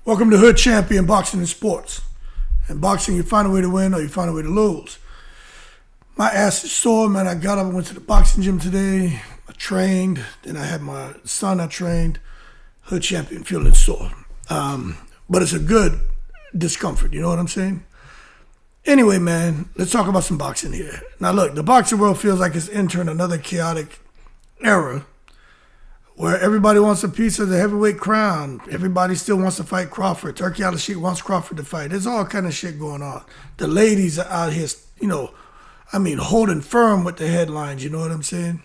Welcome to Hood Champion Boxing and Sports. In boxing, you find a way to win or you find a way to lose. My ass is sore, man. I got up and went to the boxing gym today. I trained. Then I had my son I trained. Hood Champion, feeling sore. But it's a good discomfort, you know what I'm saying? Anyway, man, let's talk about some boxing here. Now, look, the boxing world feels like it's entering another chaotic era where everybody wants a piece of the heavyweight crown. Everybody still wants to fight Crawford. Turkey out of shit wants Crawford to fight. There's all kind of shit going on. The ladies are out here, holding firm with the headlines, you know what I'm saying?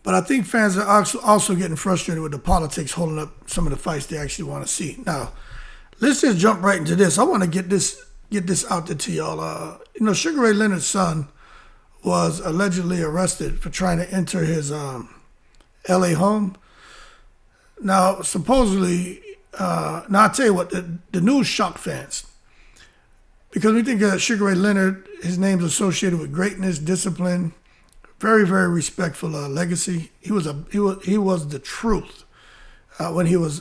But I think fans are also getting frustrated with the politics holding up some of the fights they actually want to see. Now, let's just jump right into this. I want to get this out there to y'all. Sugar Ray Leonard's son was allegedly arrested for trying to enter his LA home. Now, supposedly, I'll tell you what, the news shocked fans. Because we think Sugar Ray Leonard, his name's associated with greatness, discipline, very, very respectful legacy. He was the truth when he was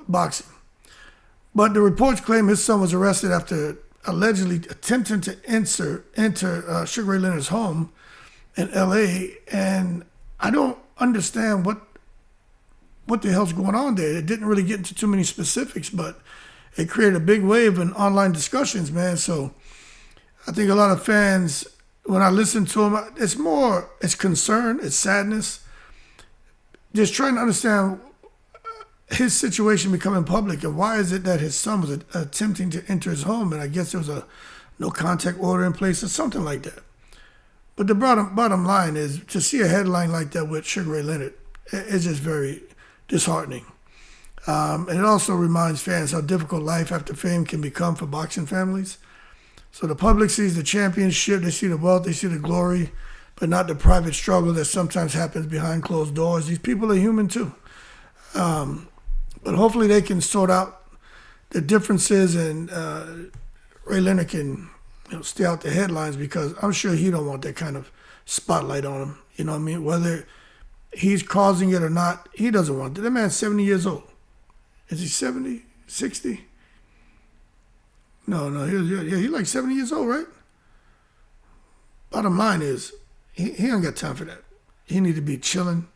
boxing. But the reports claim his son was arrested after allegedly attempting to enter Sugar Ray Leonard's home in LA, and I don't understand what the hell's going on there. It didn't really get into too many specifics, but it created a big wave in online discussions, man. So I think a lot of fans, when I listen to him, it's concern, it's sadness, just trying to understand his situation becoming public and why is it that his son was attempting to enter his home, and I guess there was a no contact order in place or something like that. But the bottom line is, to see a headline like that with Sugar Ray Leonard, it's just very disheartening. And it also reminds fans how difficult life after fame can become for boxing families. So the public sees the championship, they see the wealth, they see the glory, but not the private struggle that sometimes happens behind closed doors. These people are human too. But hopefully they can sort out the differences, and Ray Leonard can stay out the headlines, because I'm sure he don't want that kind of spotlight on him. You know what I mean? Whether he's causing it or not, he doesn't want it. That man's 70 years old. Is he 70? 60? No, he's like 70 years old, right? Bottom line is, he don't got time for that. He need to be chilling,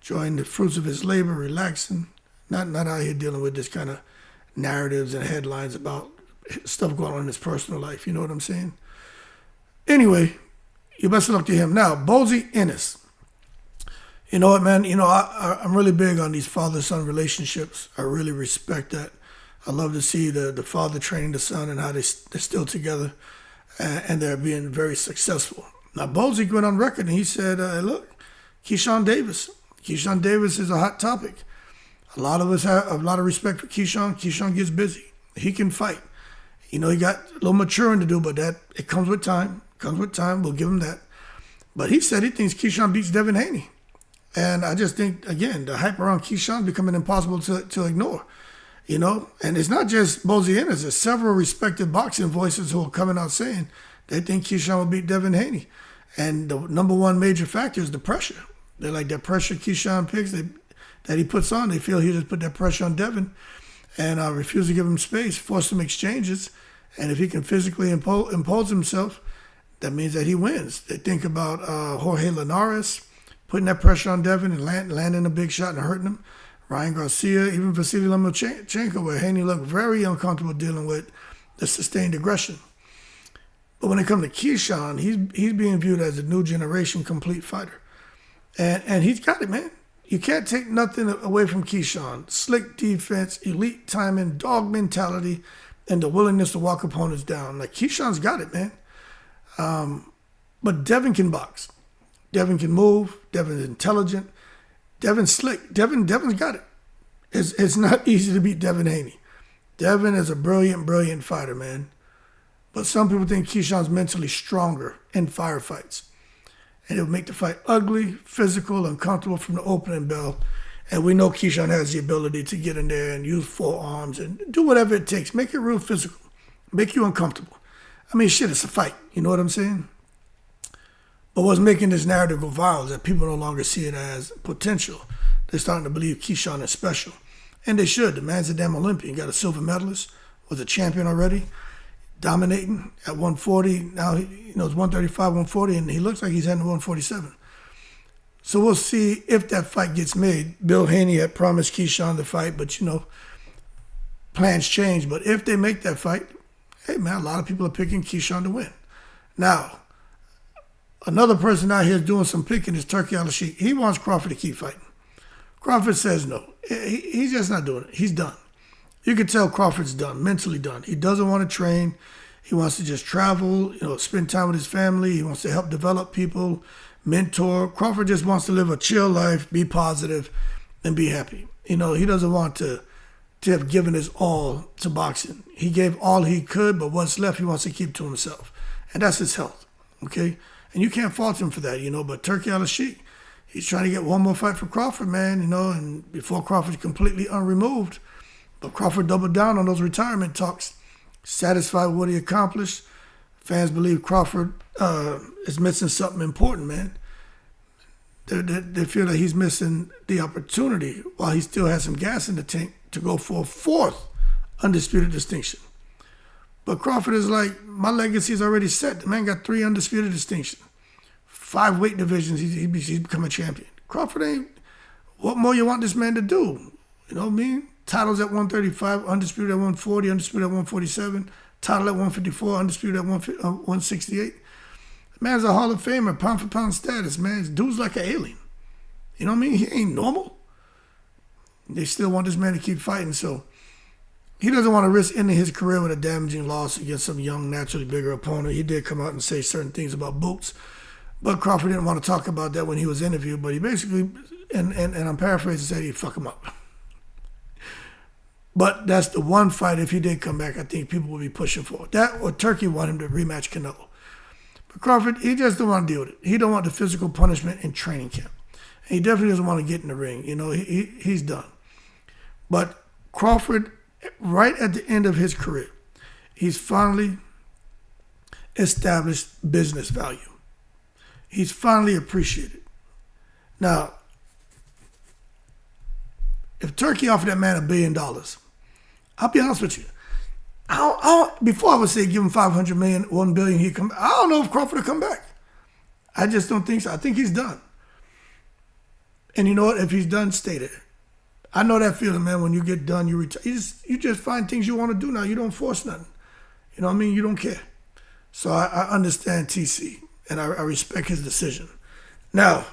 enjoying the fruits of his labor, relaxing, not out here dealing with this kind of narratives and headlines about stuff going on in his personal life. You know what I'm saying? Anyway, you best of luck to him. Now, Bozy Ennis. You know what, man? I'm really big on these father-son relationships. I really respect that. I love to see the father training the son and how they're still together, and they're being very successful. Now, Bozy went on record and he said, look, Keyshawn Davis is a hot topic. A lot of us have a lot of respect for Keyshawn. Keyshawn gets busy. He can fight. He got a little maturing to do, but it comes with time. We'll give him that. But he said he thinks Keyshawn beats Devin Haney. And I just think, again, the hype around Keyshawn is becoming impossible to ignore. And it's not just Bozy Ennis. There's several respected boxing voices who are coming out saying they think Keyshawn will beat Devin Haney. And the number one major factor is the pressure. They're like, that pressure Keyshawn picks that he puts on, they feel he just put that pressure on Devin and refuse to give him space, force him exchanges. And if he can physically impose himself, that means that he wins. They think about Jorge Linares putting that pressure on Devin and landing a big shot and hurting him. Ryan Garcia, even Vasily Lomachenko, where Haney looked very uncomfortable dealing with the sustained aggression. But when it comes to Keyshawn, he's being viewed as a new generation complete fighter. And he's got it, man. You can't take nothing away from Keyshawn. Slick defense, elite timing, dog mentality, and the willingness to walk opponents down. Like, Keyshawn's got it, man. But Devin can box. Devin can move. Devin's intelligent. Devin's slick. Devin's got it. It's not easy to beat Devin Haney. Devin is a brilliant, brilliant fighter, man. But some people think Keyshawn's mentally stronger in firefights. And it'll make the fight ugly, physical, uncomfortable from the opening bell. And we know Keyshawn has the ability to get in there and use forearms and do whatever it takes. Make it real physical. Make you uncomfortable. I mean, shit, it's a fight. You know what I'm saying? But what's making this narrative go viral is that people no longer see it as potential. They're starting to believe Keyshawn is special. And they should. The man's a damn Olympian. Got a silver medalist, was a champion already, dominating at 140. Now, it's 135, 140, and he looks like he's heading to 147. So we'll see if that fight gets made. Bill Haney had promised Keyshawn the fight, but, plans change. But if they make that fight, hey, man, a lot of people are picking Keyshawn to win. Now, another person out here doing some picking is Turki Al-Sheikh. He wants Crawford to keep fighting. Crawford says no. He's just not doing it. He's done. You can tell Crawford's done, mentally done. He doesn't want to train. He wants to just travel, spend time with his family. He wants to help develop people, mentor. Crawford just wants to live a chill life, be positive, and be happy. He doesn't want to have given his all to boxing. He gave all he could, but what's left he wants to keep to himself. And that's his health, okay? And you can't fault him for that, But Turki Al-Sheikh, he's trying to get one more fight for Crawford, man, and before Crawford's completely unremoved. But Crawford doubled down on those retirement talks, satisfied with what he accomplished. Fans believe Crawford is missing something important, man. They feel that he's missing the opportunity while he still has some gas in the tank to go for a fourth undisputed distinction. But Crawford is like, my legacy is already set. The man got 3 undisputed distinctions. 5 weight divisions, he's become a champion. Crawford ain't, what more you want this man to do? You know what I mean? Titles at 135, undisputed at 140, undisputed at 147, title at 154, undisputed at 168. The man's a Hall of Famer, pound for pound status, man. Dude's like an alien. You know what I mean? He ain't normal. They still want this man to keep fighting, so he doesn't want to risk ending his career with a damaging loss against some young, naturally bigger opponent. He did come out and say certain things about Boots, but Crawford didn't want to talk about that when he was interviewed. But he basically, and I'm paraphrasing, said he'd fuck him up. But that's the one fight, if he did come back, I think people would be pushing for. That or Turki want him to rematch Canelo. But Crawford, he just don't want to deal with it. He don't want the physical punishment in training camp. And he definitely doesn't want to get in the ring. He's done. But Crawford, right at the end of his career, he's finally established business value. He's finally appreciated. Now, if Turki offered that man $1 billion, I'll be honest with you. Before I would say give him $500 million, $1 billion, he'd come back. I don't know if Crawford will come back. I just don't think so. I think he's done. And you know what? If he's done, stay there. I know that feeling, man. When you get done, you retire. You just find things you want to do now. You don't force nothing. You know what I mean? You don't care. So I understand TC, and I respect his decision. Now,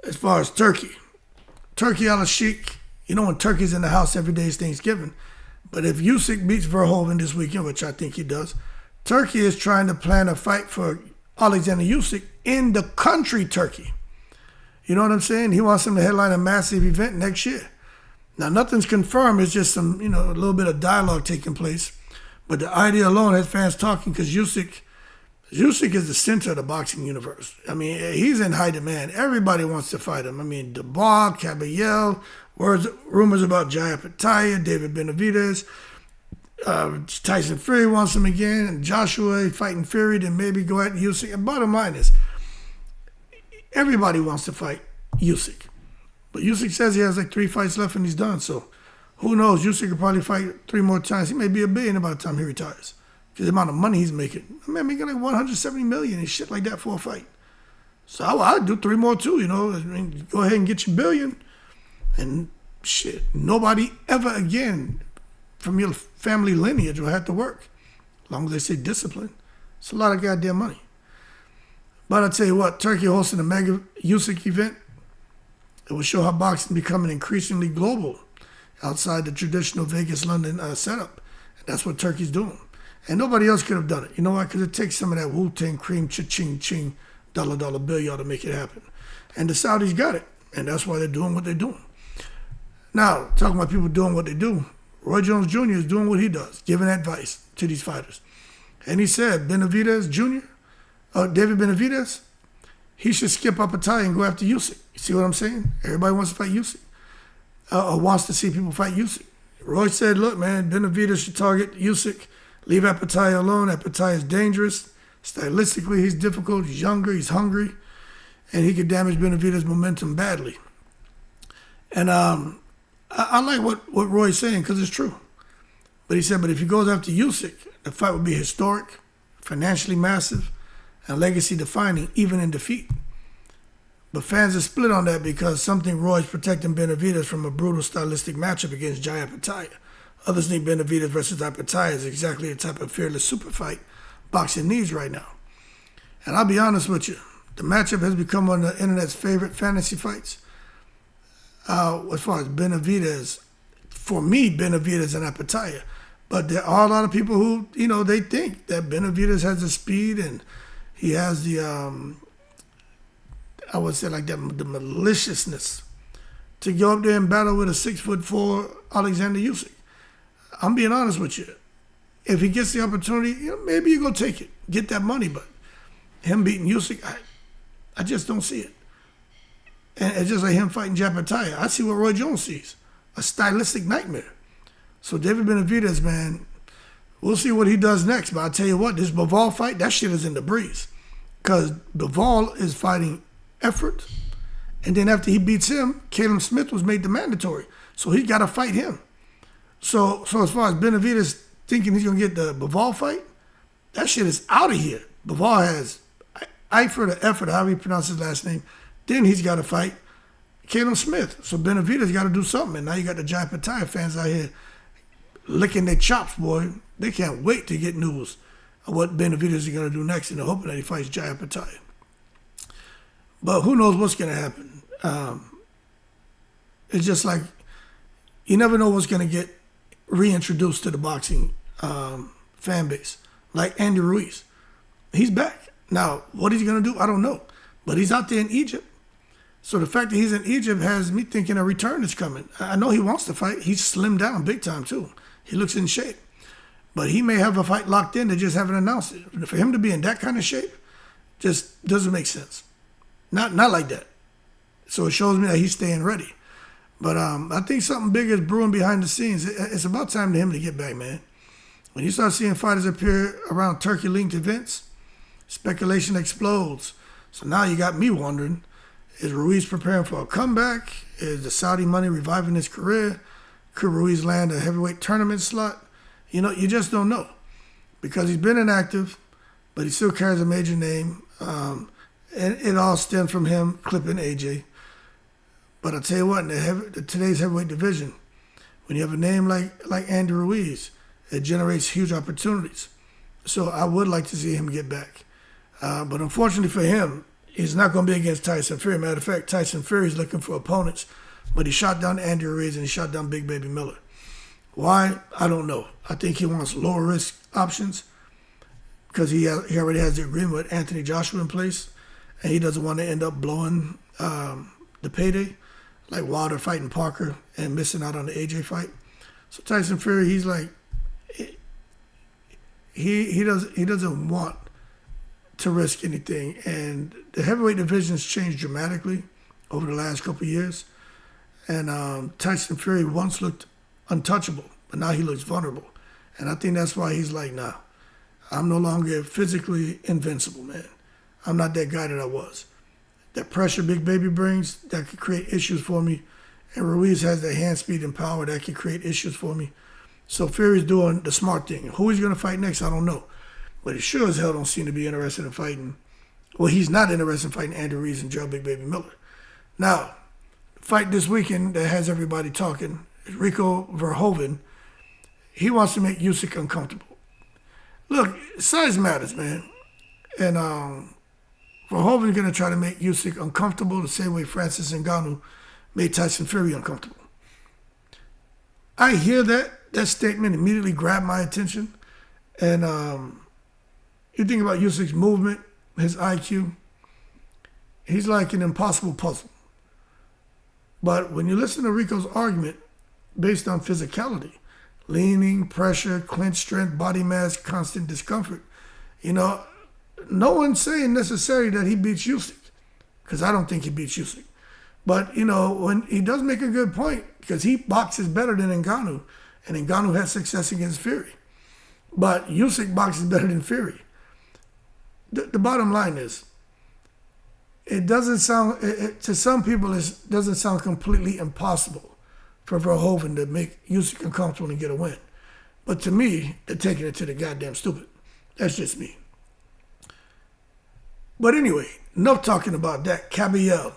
as far as Turki Al-Sheikh, when Turki's in the house every day is Thanksgiving. But if Usyk beats Verhoeven this weekend, which I think he does, Turki is trying to plan a fight for Alexander Usyk in the country Turkey. You know what I'm saying? He wants him to headline a massive event next year. Now, nothing's confirmed. It's just some, a little bit of dialogue taking place. But the idea alone has fans talking because Usyk is the center of the boxing universe. I mean, he's in high demand. Everybody wants to fight him. I mean, Dubois, Caballel, rumors about Jaya Pataya, David Benavidez, Tyson Fury wants him again, and Joshua fighting Fury, then maybe go at Usyk. And bottom line is, everybody wants to fight Usyk. But Usyk says he has like 3 fights left and he's done. So who knows? Usyk could probably fight 3 more times. He may be $1 billion by the time he retires. Because the amount of money he's making. Man, making like $170 million and shit like that for a fight. So I'd do 3 more too, I mean, go ahead and get your $1 billion. And shit, nobody ever again from your family lineage will have to work. As long as they say discipline. It's a lot of goddamn money. But I'll tell you what, Turkey hosting a mega Usyk event, it will show how boxing is becoming increasingly global outside the traditional Vegas, London setup. And that's what Turkey's doing. And nobody else could have done it. You know why? Because it takes some of that Wu-Tang cream, cha-ching, ching, dollar bill y'all to make it happen. And the Saudis got it. And that's why they're doing what they're doing. Now, talking about people doing what they do, Roy Jones Jr. is doing what he does, giving advice to these fighters. And he said, Benavidez Jr., David Benavidez, he should skip Apataya and go after Usyk. You see what I'm saying? Everybody wants to fight Usyk. Or wants to see people fight Usyk. Roy said, look, man, Benavidez should target Usyk. Leave Apataya alone. Apataya is dangerous. Stylistically, he's difficult. He's younger. He's hungry. And he could damage Benavidez' momentum badly. And I like what Roy's saying because it's true. But he said, but if he goes after Usyk, the fight would be historic, financially massive, and legacy defining, even in defeat. But fans are split on that because some think Roy's protecting Benavidez from a brutal stylistic matchup against Jai Apataya. Others think Benavidez versus Apataya is exactly the type of fearless super fight boxing needs right now. And I'll be honest with you, the matchup has become one of the internet's favorite fantasy fights. As far as Benavidez, for me, Benavidez and Apataya. But there are a lot of people who, they think that Benavidez has the speed and he has the, I would say like that, the maliciousness to go up there and battle with a 6'4" Alexander Usyk. I'm being honest with you. If he gets the opportunity, maybe you go take it, get that money. But him beating Usyk, I just don't see it. And it's just like him fighting Japataya. I see what Roy Jones sees, a stylistic nightmare. So David Benavidez, man, we'll see what he does next. But I tell you what, this Bivol fight, that shit is in the breeze. Because Bivol is fighting effort. And then after he beats him, Caleb Smith was made the mandatory. So he got to fight him. So as far as Benavidez thinking he's going to get the Bivol fight, that shit is out of here. Bivol has Eifert or Effort, however you pronounce his last name. Then he's got to fight Caleb Smith. So Benavidez got to do something. And now you got the Jai Pataya fans out here licking their chops, boy. They can't wait to get news of what Benavidez is going to do next, and they're hoping that he fights Jai Pataya. But who knows what's going to happen. It's just like you never know what's going to get reintroduced to the boxing fan base. Like Andy Ruiz. He's back. Now, what he's going to do, I don't know. But he's out there in Egypt. So the fact that he's in Egypt has me thinking a return is coming. I know he wants to fight. He's slimmed down big time, too. He looks in shape. But he may have a fight locked in. They just haven't announced it. For him to be in that kind of shape just doesn't make sense. Not like that. So it shows me that he's staying ready. But I think something big is brewing behind the scenes. It's about time to him to get back, man. When you start seeing fighters appear around Turkey-linked events, speculation explodes. So now you got me wondering, is Ruiz preparing for a comeback? Is the Saudi money reviving his career? Could Ruiz land a heavyweight tournament slot? You just don't know. Because he's been inactive, but he still carries a major name. And it all stems from him clipping AJ. But I'll tell you what, in today's heavyweight division, when you have a name like Andy Ruiz, it generates huge opportunities. So I would like to see him get back. But unfortunately for him, he's not going to be against Tyson Fury. Matter of fact, Tyson Fury is looking for opponents, but he shot down Andy Ruiz and he shot down Big Baby Miller. Why? I don't know. I think he wants lower risk options because he already has the agreement with Anthony Joshua in place, and he doesn't want to end up blowing the payday like Wilder fighting Parker and missing out on the AJ fight. So Tyson Fury, he's like, he doesn't want to risk anything. And the heavyweight division has changed dramatically over the last couple of years. And Tyson Fury once looked untouchable, but now he looks vulnerable. And I think that's why he's like, nah, I'm no longer physically invincible, man. I'm not that guy that I was. That pressure Big Baby brings, that could create issues for me. And Ruiz has the hand speed and power that can create issues for me. So Fury's doing the smart thing. Who he's going to fight next, I don't know. But he sure as hell don't seem to be interested in fighting. Well, he's not interested in fighting Andy Ruiz and Joe Big Baby Miller. Now, the fight this weekend that has everybody talking is Rico Verhoeven. He wants to make Usyk uncomfortable. Look, size matters, man. And Verhoeven's going to try to make Usyk uncomfortable the same way Francis Ngannou made Tyson Fury uncomfortable. I hear that statement immediately grabbed my attention. And you think about Usyk's movement, his IQ, he's like an impossible puzzle. But when you listen to Rico's argument based on physicality, leaning, pressure, clinch strength, body mass, constant discomfort, no one's saying necessarily that he beats Usyk, because I don't think he beats Usyk. But, when he does make a good point, because he boxes better than Ngannou, and Ngannou had success against Fury. But Usyk boxes better than Fury. The bottom line is, it doesn't sound, to some people, it doesn't sound completely impossible for Verhoeven to make Usyk uncomfortable and get a win. But to me, they're taking it to the goddamn stupid. That's just me. But anyway, enough talking about that. Caballero,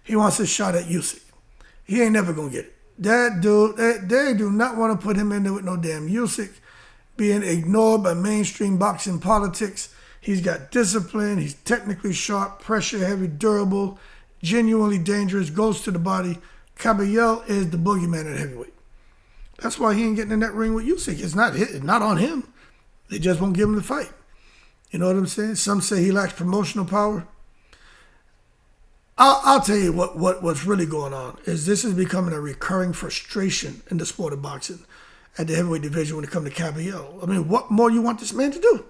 he wants a shot at Usyk. He ain't never going to get it. That dude, they do not want to put him in there with no damn Usyk, being ignored by mainstream boxing politics. He's got discipline. He's technically sharp, pressure heavy, durable, genuinely dangerous, goes to the body. Caballero is the boogeyman at heavyweight. That's why he ain't getting in that ring with Usyk. It's not on him. They just won't give him the fight. You know what I'm saying? Some say he lacks promotional power. I'll tell you what's really going on is this is becoming a recurring frustration in the sport of boxing at the heavyweight division when it comes to Caballero. I mean, what more you want this man to do?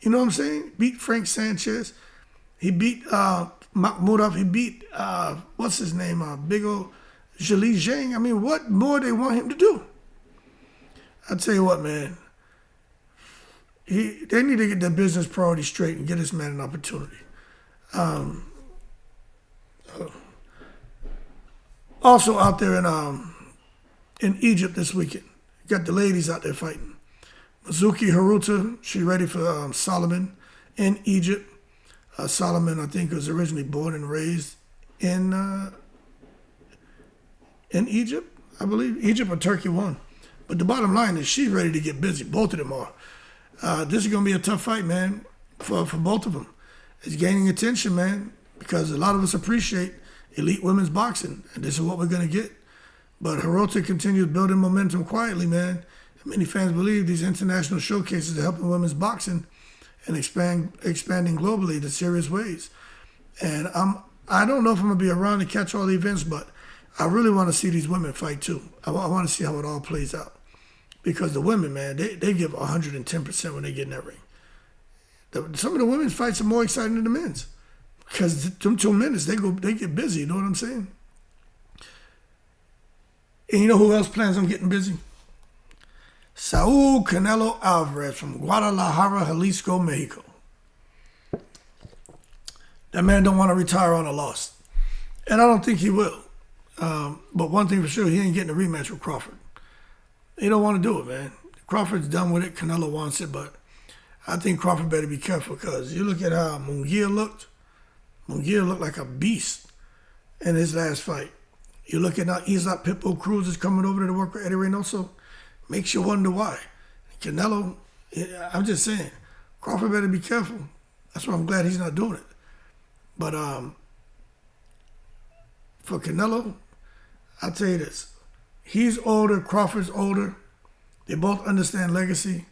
You know what I'm saying? Beat Frank Sanchez. He beat Makhmudov. He beat, what's his name? Big old Zhili Zhang. I mean, what more they want him to do? I'll tell you what, man. They need to get their business priorities straight and get this man an opportunity. Also out there in Egypt this weekend, got the ladies out there fighting. Mizuki Haruta, she's ready for Solomon in Egypt. Solomon, I think, was originally born and raised in Egypt, I believe. Egypt or Turkey, one. But the bottom line is she's ready to get busy. Both of them are. This is going to be a tough fight, man, for both of them. It's gaining attention, man, because a lot of us appreciate elite women's boxing, and this is what we're going to get. But Hirota continues building momentum quietly, man. Many fans believe these international showcases are helping women's boxing and expanding globally in serious ways. And I don't know if I'm going to be around to catch all the events, but I really want to see these women fight too. I want to see how it all plays out. Because the women, man, they give 110% when they get in that ring. Some of the women's fights are more exciting than the men's. Because them 2 minutes, they get busy, you know what I'm saying? And you know who else plans on getting busy? Saul Canelo Alvarez from Guadalajara, Jalisco, Mexico. That man don't want to retire on a loss. And I don't think he will. But one thing for sure, he ain't getting a rematch with Crawford. They don't want to do it, man. Crawford's done with it. Canelo wants it, but I think Crawford better be careful because you look at how Munguia looked. Munguia looked like a beast in his last fight. You look at now Isaac Pitbull Cruz is coming over to work with Eddie Reynoso. Makes you wonder why. Canelo, I'm just saying, Crawford better be careful. That's why I'm glad he's not doing it. But for Canelo, I'll tell you this. He's older, Crawford's older. They both understand legacy.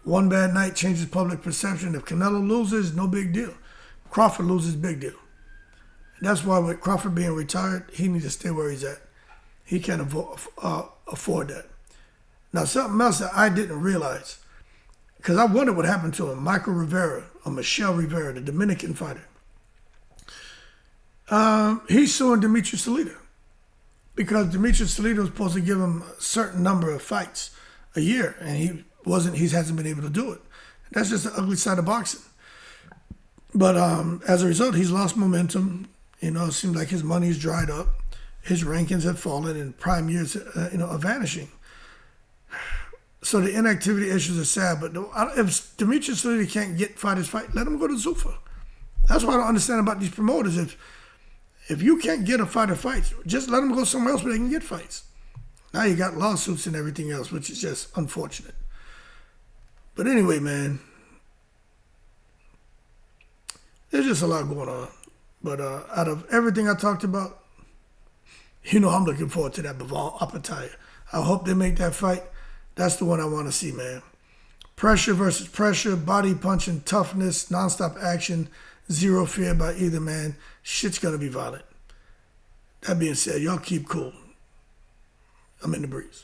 One bad night changes public perception. If Canelo loses, no big deal. Crawford loses, big deal. And that's why with Crawford being retired, he needs to stay where he's at. He can't afford that. Now, something else that I didn't realize, because I wondered what happened to him, Michael Rivera, or Michelle Rivera, the Dominican fighter. He's suing Demetrius Salita because Demetrius Salita was supposed to give him a certain number of fights a year, and he hasn't been able to do it. That's just the ugly side of boxing. But as a result, he's lost momentum. You know, it seems like his money's dried up. His rankings have fallen, and prime years, are vanishing. So the inactivity issues are sad. But if Demetrius Salita can't fight his fight, let him go to Zuffa. That's what I don't understand about these promoters. If you can't get a fighter fights, just let him go somewhere else where they can get fights. Now you got lawsuits and everything else, which is just unfortunate. But anyway, man, there's just a lot going on. But out of everything I talked about, I'm looking forward to that Bivol Apataya. I hope they make that fight. That's the one I want to see, man. Pressure versus pressure, body punching, toughness, nonstop action, zero fear by either man. Shit's going to be violent. That being said, y'all keep cool. I'm in the breeze.